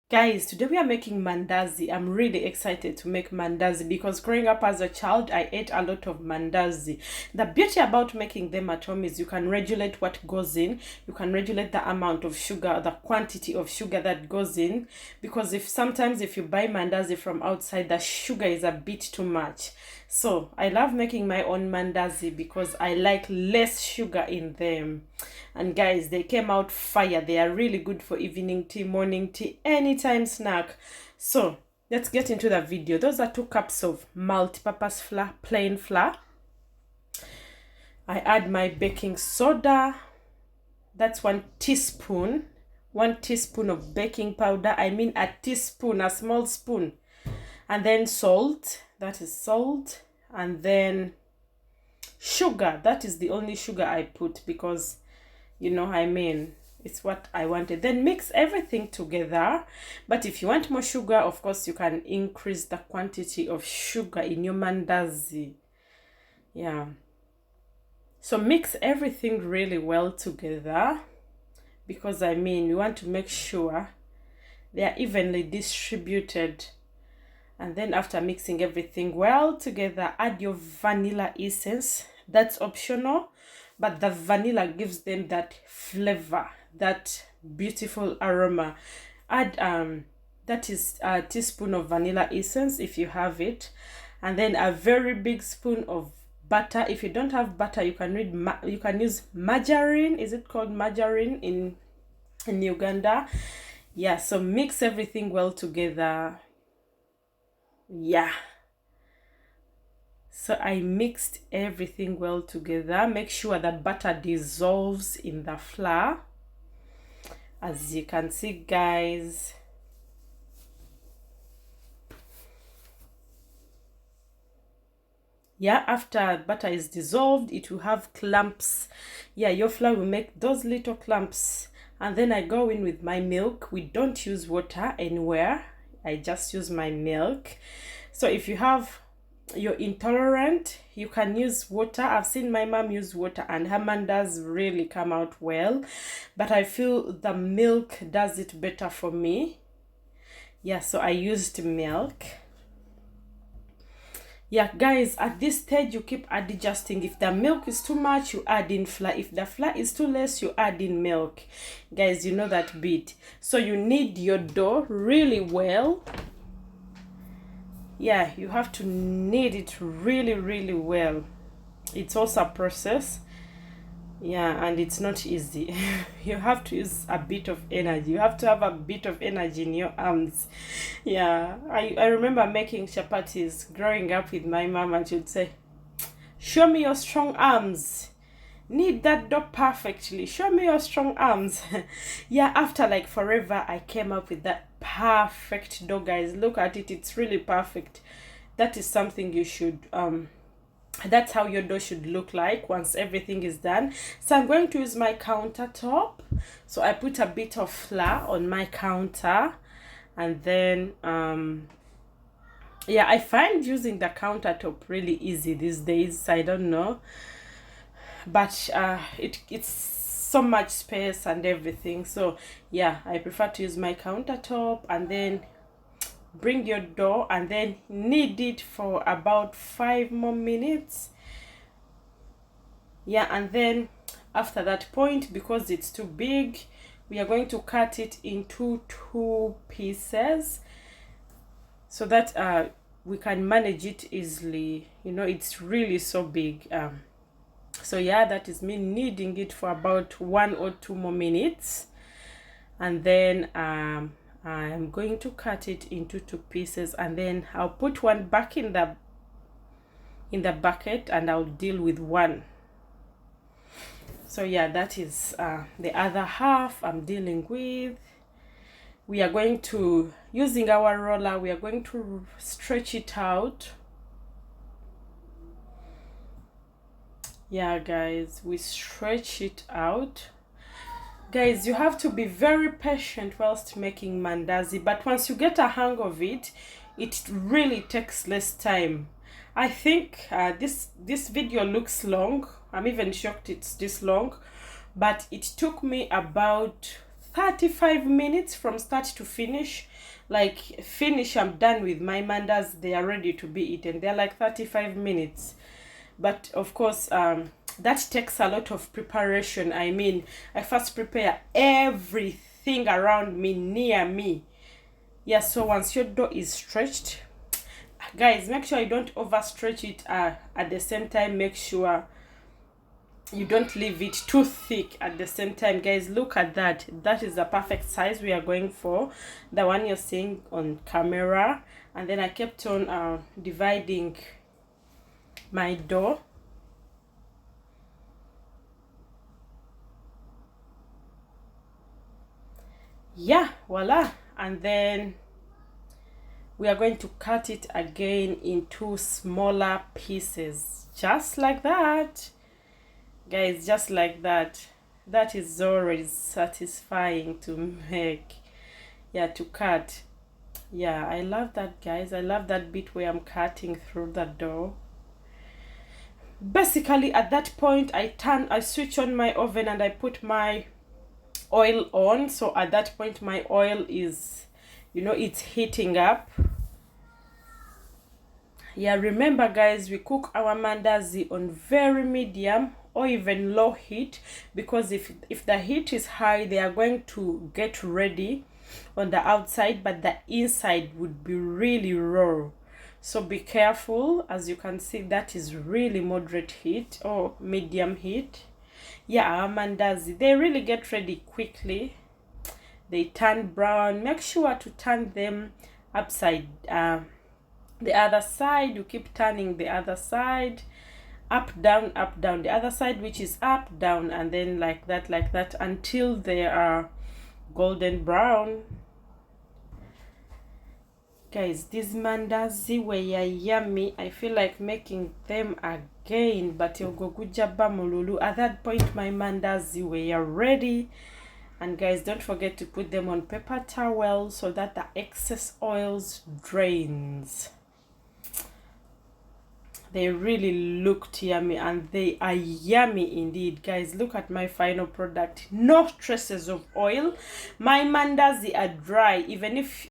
Guys, today we are making mandazi. I'm really excited to make mandazi because growing up as a child, I ate a lot of mandazi. The beauty about making them at home is you can regulate what goes in. You can regulate the amount of sugar, the quantity of sugar that goes in. Because if you buy mandazi from outside, the sugar is a bit too much. So I love making my own mandazi because I like less sugar in them. And guys, they came out fire. They are really good for evening tea, morning tea, anytime snack. So let's get into the video. Those are 2 cups of multi-purpose flour, plain flour. I add my baking soda. That's 1 teaspoon. 1 teaspoon of baking powder. I mean a teaspoon, a small spoon. And then salt. That is salt. And then sugar. That is the only sugar I put because, it's what I wanted. Then mix everything together. But if you want more sugar, of course, you can increase the quantity of sugar in your mandazi. Yeah. So mix everything really well together because, we want to make sure they are evenly distributed. And then after mixing everything well together, add your vanilla essence. That's optional, but the vanilla gives them that flavor, that beautiful aroma. Add that is a teaspoon of vanilla essence if you have it, and then a very big spoon of butter. If you don't have butter, you can use margarine. Is it called margarine in Uganda? Yeah. So mix everything well together. Yeah. So I mixed everything well together. Make sure that butter dissolves in the flour. As you can see, guys. Yeah, after butter is dissolved, it will have clumps. Yeah, your flour will make those little clumps. And then I go in with my milk. We don't use water anywhere. I just use my milk. So if you're intolerant, you can use water. I've seen my mom use water and her mandas really come out well. But I feel the milk does it better for me. Yeah, so I used milk. Yeah, guys, at this stage, you keep adjusting. If the milk is too much, you add in flour. If the flour is too less, you add in milk. Guys, you know that bit. So you knead your dough really well. Yeah, you have to knead it really, really well. It's also a process. Yeah, and it's not easy. You have to use a bit of energy. You have to have a bit of energy in your arms. Yeah, I remember making chapatis growing up with my mom, and she'd say, show me your strong arms. Knead that dough perfectly. Show me your strong arms. Yeah, after like forever, I came up with that perfect dough, guys. Look at it. It's really perfect. That is something you should that's how your dough should look like once everything is done. So I'm going to use my countertop. So I put a bit of flour on my counter, and then yeah, I find using the countertop really easy these days. I don't know, but it's so much space and everything. So yeah, I prefer to use my countertop, and then bring your dough and then knead it for about 5 more minutes. Yeah, and then after that point, because it's too big, we are going to cut it into 2 pieces so that we can manage it easily. It's really so big. So yeah, that is me kneading it for about 1 or 2 more minutes, and then I'm going to cut it into 2 pieces, and then I'll put one back in the bucket, and I'll deal with one. So yeah, that is the other half I'm dealing with. We are going to, using our roller, we are going to stretch it out. Yeah, guys, we stretch it out. Guys, you have to be very patient whilst making mandazi, but once you get a hang of it, it really takes less time. I think this video looks long. I'm even shocked it's this long, but it took me about 35 minutes from start to finish. Like finish, I'm done with my mandas, they are ready to be eaten. They're like 35 minutes. But of course, that takes a lot of preparation. I mean, I first prepare everything around me, near me. Yeah, so once your dough is stretched, guys, make sure you don't overstretch it. At the same time, make sure you don't leave it too thick at the same time. Guys, look at that. That is the perfect size we are going for, the one you're seeing on camera. And then I kept on dividing my dough. Yeah, voila. And then we are going to cut it again into smaller pieces, just like that, guys, just like that. That is already satisfying to make. Yeah, to cut. Yeah, I love that, guys. I love that bit where I'm cutting through the dough. Basically, at that point, I switch on my oven and I put my oil on. So at that point, my oil is, it's heating up. Yeah, remember, guys, we cook our mandazi on very medium or even low heat, because if the heat is high, they are going to get ready on the outside, but the inside would be really raw. So be careful. As you can see, that is really moderate heat or medium heat. Yeah, our mandazi, they really get ready quickly. They turn brown. Make sure to turn them upside the other side. You keep turning the other side, up down, the other side, which is up down, and then like that until they are golden brown. Guys, these mandazi were yummy. I feel like making them again, but mululu. At that point, my mandazi were ready. And guys, don't forget to put them on paper towel so that the excess oils drains. They really looked yummy, and they are yummy indeed. Guys, look at my final product. No traces of oil. My mandazi are dry. Even if